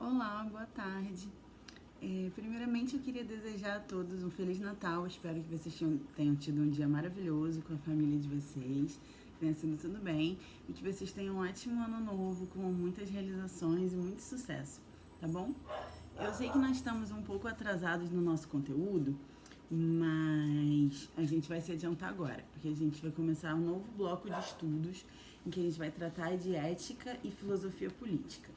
Olá, boa tarde. Primeiramente, eu queria desejar a todos um Feliz Natal. Espero que vocês tenham tido um dia maravilhoso com a família de vocês, que tenha sido tudo bem e que vocês tenham um ótimo ano novo com muitas realizações e muito sucesso, tá bom? Eu sei que nós estamos um pouco atrasados no nosso conteúdo, mas a gente vai se adiantar agora, porque a gente vai começar um novo bloco de estudos em que a gente vai tratar de ética e filosofia política.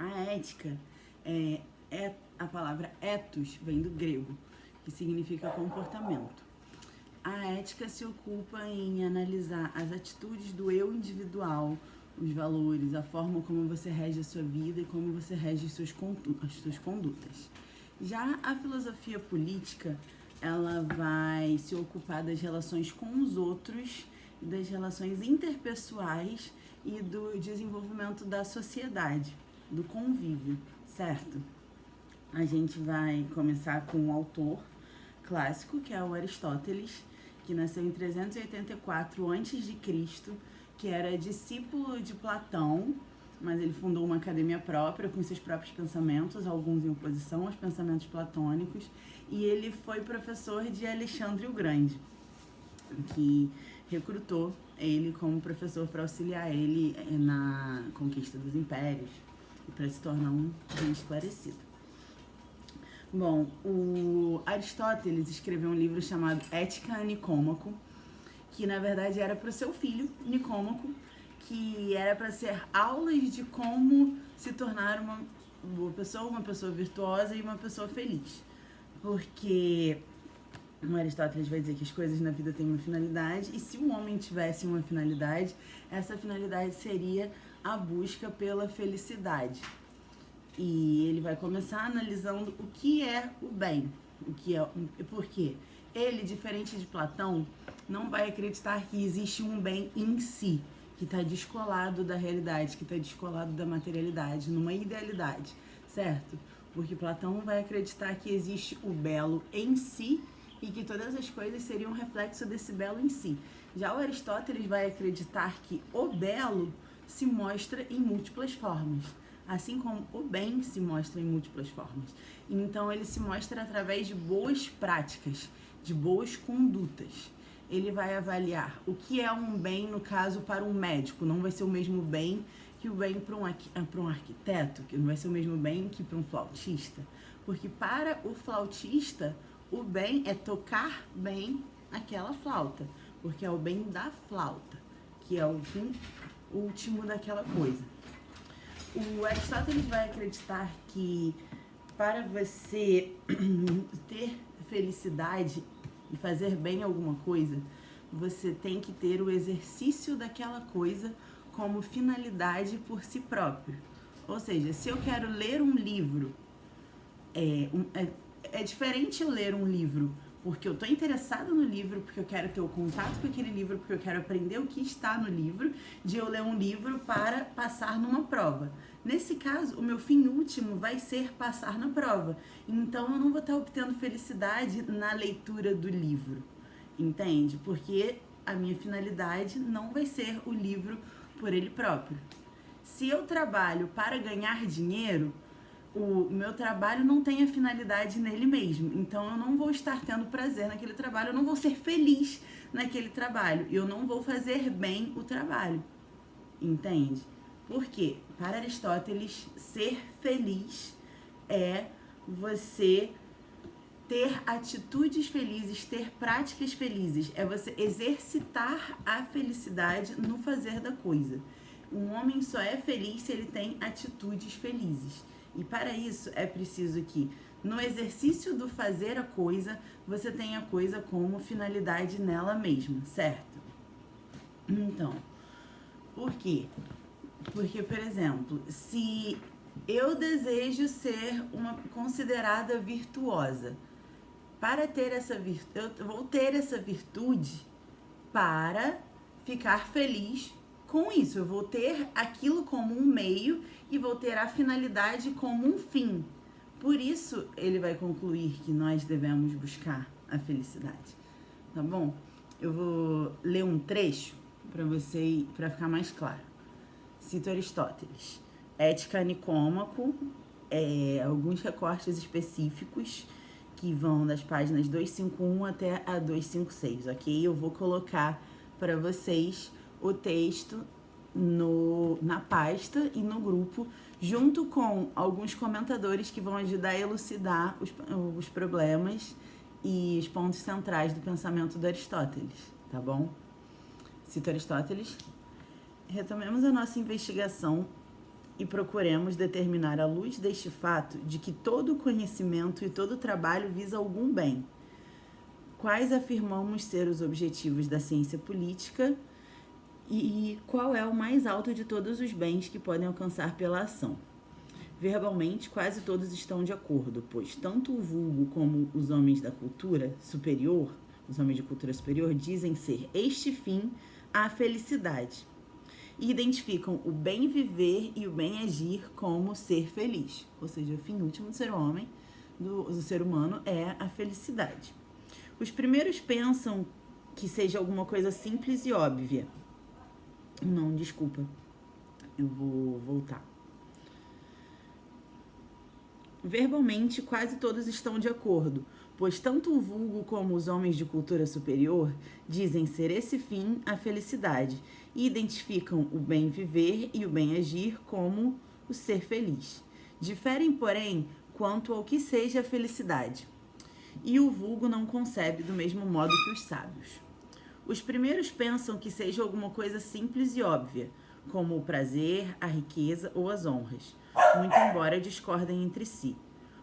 A ética é a palavra ethos, vem do grego, que significa comportamento. A ética se ocupa em analisar as atitudes do eu individual, os valores, a forma como você rege a sua vida e como você rege as suas condutas. Já a filosofia política, ela vai se ocupar das relações com os outros, das relações interpessoais e do desenvolvimento da sociedade, do convívio, certo? A gente vai começar com um autor clássico, que é o Aristóteles, que nasceu em 384 a.C., que era discípulo de Platão, mas ele fundou uma academia própria com seus próprios pensamentos, alguns em oposição aos pensamentos platônicos, e ele foi professor de Alexandre o Grande, que recrutou ele como professor para auxiliar ele na conquista dos impérios e para se tornar um bem esclarecido. Bom, o Aristóteles escreveu um livro chamado Ética a Nicômaco, que na verdade era para o seu filho, Nicômaco, que era para ser aulas de como se tornar uma pessoa virtuosa e uma pessoa feliz. Porque o Aristóteles vai dizer que as coisas na vida têm uma finalidade, e se o homem tivesse uma finalidade, essa finalidade seria a busca pela felicidade. E ele vai começar analisando o que é o bem, por quê? Ele, diferente de Platão, não vai acreditar que existe um bem em si, que está descolado da realidade, que está descolado da materialidade, numa idealidade, certo? Porque Platão vai acreditar que existe o belo em si e que todas as coisas seriam um reflexo desse belo em si. Já o Aristóteles vai acreditar que o belo se mostra em múltiplas formas, assim como o bem se mostra em múltiplas formas. Então ele se mostra através de boas práticas, de boas condutas. Ele vai avaliar o que é um bem, no caso, para um médico. Não vai ser o mesmo bem que o bem para um arquiteto, que não vai ser o mesmo bem que para um flautista. Porque para o flautista, o bem é tocar bem aquela flauta, porque é o bem da flauta, que é o fim último daquela coisa. O Aristóteles vai acreditar que para você ter felicidade e fazer bem alguma coisa, você tem que ter o exercício daquela coisa como finalidade por si próprio. Ou seja, se eu quero ler um livro, é diferente eu ler um livro porque eu estou interessada no livro, porque eu quero ter o contato com aquele livro, porque eu quero aprender o que está no livro, de eu ler um livro para passar numa prova. Nesse caso, o meu fim último vai ser passar na prova. Então, eu não vou estar obtendo felicidade na leitura do livro, entende? Porque a minha finalidade não vai ser o livro por ele próprio. Se eu trabalho para ganhar dinheiro, o meu trabalho não tem a finalidade nele mesmo. Então eu não vou estar tendo prazer naquele trabalho, eu não vou ser feliz naquele trabalho, eu não vou fazer bem o trabalho. Entende? Porque para Aristóteles, ser feliz é você ter atitudes felizes, ter práticas felizes, é você exercitar a felicidade no fazer da coisa. Um homem só é feliz se ele tem atitudes felizes. E para isso é preciso que no exercício do fazer a coisa, você tenha a coisa como finalidade nela mesma, certo? Então, por quê? Porque, por exemplo, se eu desejo ser uma considerada virtuosa, para ter essa virtude, eu vou ter essa virtude para ficar feliz com isso. Eu vou ter aquilo como um meio e vou ter a finalidade como um fim. Por isso, ele vai concluir que nós devemos buscar a felicidade. Tá bom? Eu vou ler um trecho para ficar mais claro. Cito Aristóteles. Ética a Nicômaco, alguns recortes específicos que vão das páginas 251 até a 256, ok? Eu vou colocar para vocês o texto na pasta e no grupo, junto com alguns comentadores que vão ajudar a elucidar os problemas e os pontos centrais do pensamento do Aristóteles, tá bom? Cito Aristóteles. Retomemos a nossa investigação e procuremos determinar à luz deste fato de que todo conhecimento e todo trabalho visa algum bem. Quais afirmamos ser os objetivos da ciência política e qual é o mais alto de todos os bens que podem alcançar pela ação? Verbalmente, quase todos estão de acordo, pois tanto o vulgo como os homens da cultura superior, os homens de cultura superior, dizem ser este fim a felicidade e identificam o bem viver e o bem agir como ser feliz. Ou seja, o fim último do ser humano é a felicidade. Os primeiros pensam que seja alguma coisa simples e óbvia. Não, desculpa. Eu vou voltar. Verbalmente, quase todos estão de acordo, pois tanto o vulgo como os homens de cultura superior dizem ser esse fim a felicidade e identificam o bem viver e o bem agir como o ser feliz. Diferem, porém, quanto ao que seja a felicidade, e o vulgo não concebe do mesmo modo que os sábios. Os primeiros pensam que seja alguma coisa simples e óbvia, como o prazer, a riqueza ou as honras, muito embora discordem entre si.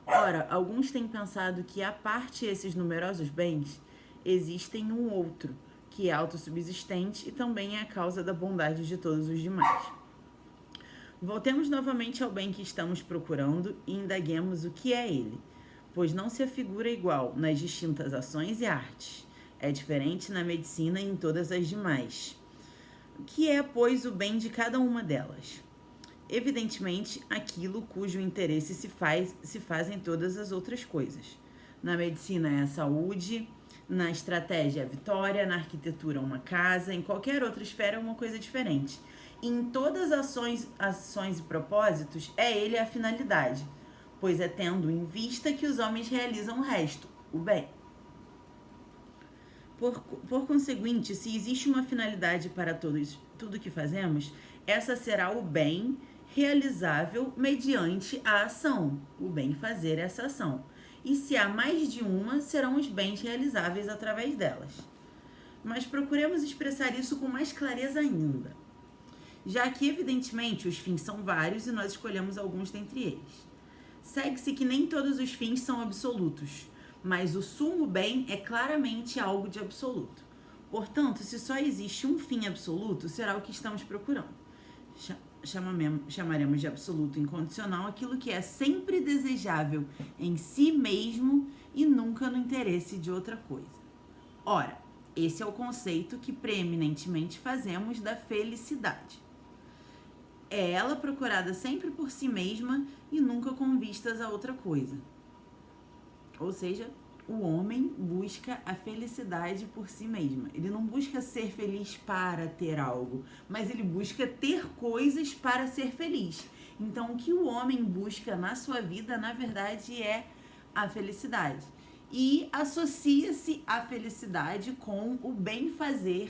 Ora, alguns têm pensado que, à parte esses numerosos bens, existem um outro, que é autossubsistente e também é a causa da bondade de todos os demais. Voltemos novamente ao bem que estamos procurando e indaguemos o que é ele, pois não se afigura igual nas distintas ações e artes. É diferente na medicina e em todas as demais. O que é, pois, o bem de cada uma delas? Evidentemente, aquilo cujo interesse se faz em todas as outras coisas. Na medicina é a saúde, na estratégia é a vitória, na arquitetura uma casa, em qualquer outra esfera é uma coisa diferente. E em todas as ações e propósitos é ele a finalidade, pois é tendo em vista que os homens realizam o resto, o bem. Por conseguinte, se existe uma finalidade para tudo que fazemos, essa será o bem realizável mediante a ação, o bem fazer essa ação. E se há mais de uma, serão os bens realizáveis através delas. Mas procuremos expressar isso com mais clareza ainda, já que evidentemente os fins são vários e nós escolhemos alguns dentre eles. Segue-se que nem todos os fins são absolutos, mas o sumo bem é claramente algo de absoluto. Portanto, se só existe um fim absoluto, será o que estamos procurando. Chamaremos de absoluto incondicional aquilo que é sempre desejável em si mesmo e nunca no interesse de outra coisa. Ora, esse é o conceito que preeminentemente fazemos da felicidade. É ela procurada sempre por si mesma e nunca com vistas a outra coisa. Ou seja, o homem busca a felicidade por si mesma. Ele não busca ser feliz para ter algo, mas ele busca ter coisas para ser feliz. Então, o que o homem busca na sua vida, na verdade, é a felicidade. E associa-se a felicidade com o bem fazer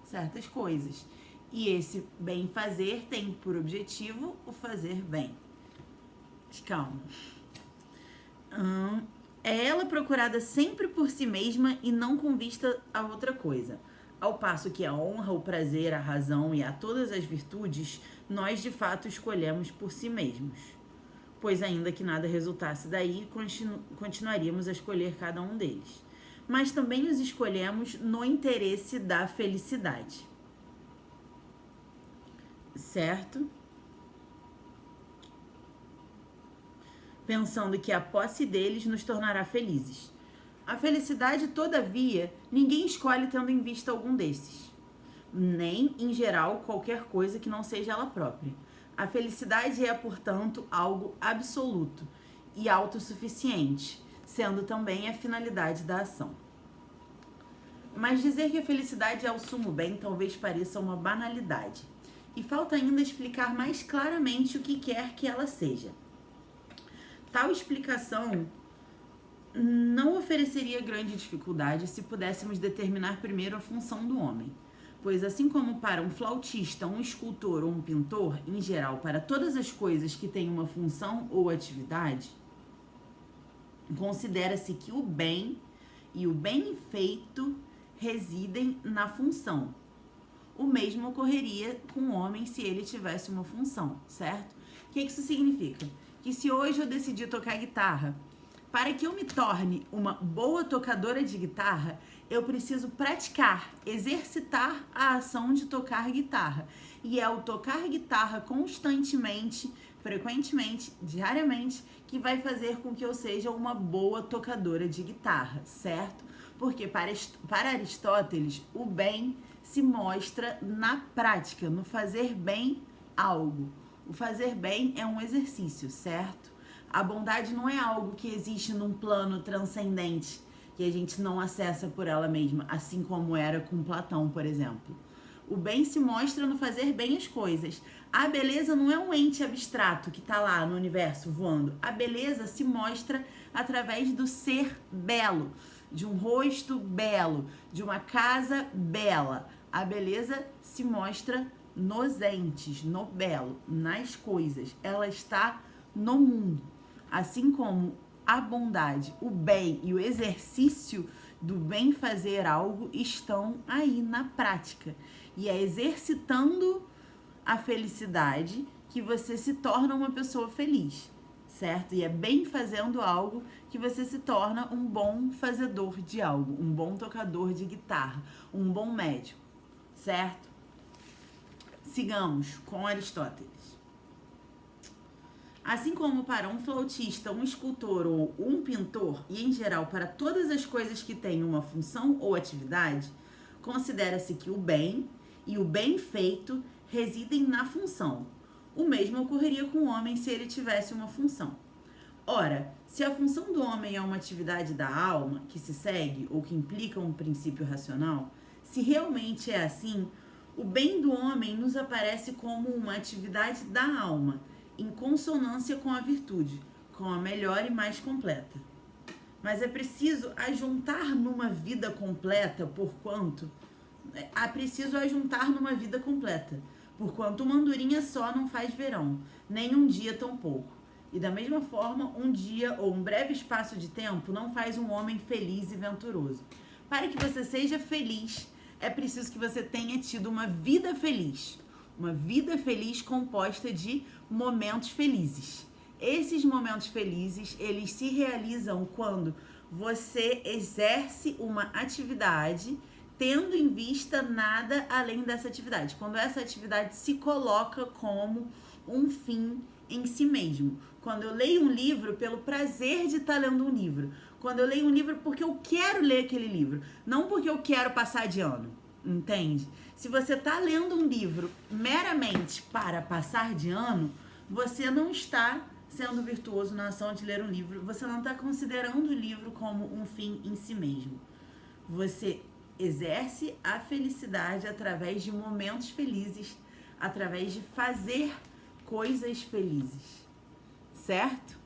certas coisas. E esse bem fazer tem por objetivo o fazer bem. Calma. É ela procurada sempre por si mesma e não com vista a outra coisa. Ao passo que a honra, o prazer, a razão e a todas as virtudes, nós de fato escolhemos por si mesmos. Pois ainda que nada resultasse daí, continuaríamos a escolher cada um deles. Mas também os escolhemos no interesse da felicidade. Certo? Pensando que a posse deles nos tornará felizes. A felicidade, todavia, ninguém escolhe tendo em vista algum desses, nem, em geral, qualquer coisa que não seja ela própria. A felicidade é, portanto, algo absoluto e autossuficiente, sendo também a finalidade da ação. Mas dizer que a felicidade é o sumo bem talvez pareça uma banalidade, e falta ainda explicar mais claramente o que quer que ela seja. Tal explicação não ofereceria grande dificuldade se pudéssemos determinar primeiro a função do homem. Pois assim como para um flautista, um escultor ou um pintor, em geral, para todas as coisas que têm uma função ou atividade, considera-se que o bem e o bem feito residem na função. O mesmo ocorreria com o homem se ele tivesse uma função, certo? O que isso significa? Que se hoje eu decidir tocar guitarra, para que eu me torne uma boa tocadora de guitarra, eu preciso praticar, exercitar a ação de tocar guitarra. E é o tocar guitarra constantemente, frequentemente, diariamente, que vai fazer com que eu seja uma boa tocadora de guitarra, certo? Porque para Aristóteles, o bem se mostra na prática, no fazer bem algo. O fazer bem é um exercício, certo? A bondade não é algo que existe num plano transcendente, que a gente não acessa por ela mesma, assim como era com Platão, por exemplo. O bem se mostra no fazer bem as coisas. A beleza não é um ente abstrato que está lá no universo voando. A beleza se mostra através do ser belo, de um rosto belo, de uma casa bela. A beleza se mostra nos entes, no belo, nas coisas. Ela está no mundo. Assim como a bondade, o bem e o exercício do bem fazer algo estão aí na prática. E é exercitando a felicidade que você se torna uma pessoa feliz, certo? E é bem fazendo algo que você se torna um bom fazedor de algo, um bom tocador de guitarra, um bom médico, certo? Sigamos com Aristóteles. Assim como para um flautista, um escultor ou um pintor, e em geral para todas as coisas que têm uma função ou atividade, considera-se que o bem e o bem feito residem na função. O mesmo ocorreria com o homem se ele tivesse uma função. Ora, se a função do homem é uma atividade da alma que se segue ou que implica um princípio racional, se realmente é assim, o bem do homem nos aparece como uma atividade da alma, em consonância com a virtude, com a melhor e mais completa. Mas é preciso ajuntar numa vida completa, porquanto uma andorinha só não faz verão, nem um dia tão pouco. E da mesma forma, um dia ou um breve espaço de tempo não faz um homem feliz e venturoso. Para que você seja feliz, é preciso que você tenha tido uma vida feliz. Uma vida feliz composta de momentos felizes. Esses momentos felizes, eles se realizam quando você exerce uma atividade tendo em vista nada além dessa atividade. Quando essa atividade se coloca como um fim em si mesmo. Quando eu leio um livro pelo prazer de estar lendo um livro. Quando eu leio um livro porque eu quero ler aquele livro, não porque eu quero passar de ano. Entende? Se você está lendo um livro meramente para passar de ano, você não está sendo virtuoso na ação de ler um livro, você não está considerando o livro como um fim em si mesmo. Você exerce a felicidade através de momentos felizes, através de fazer coisas felizes, certo?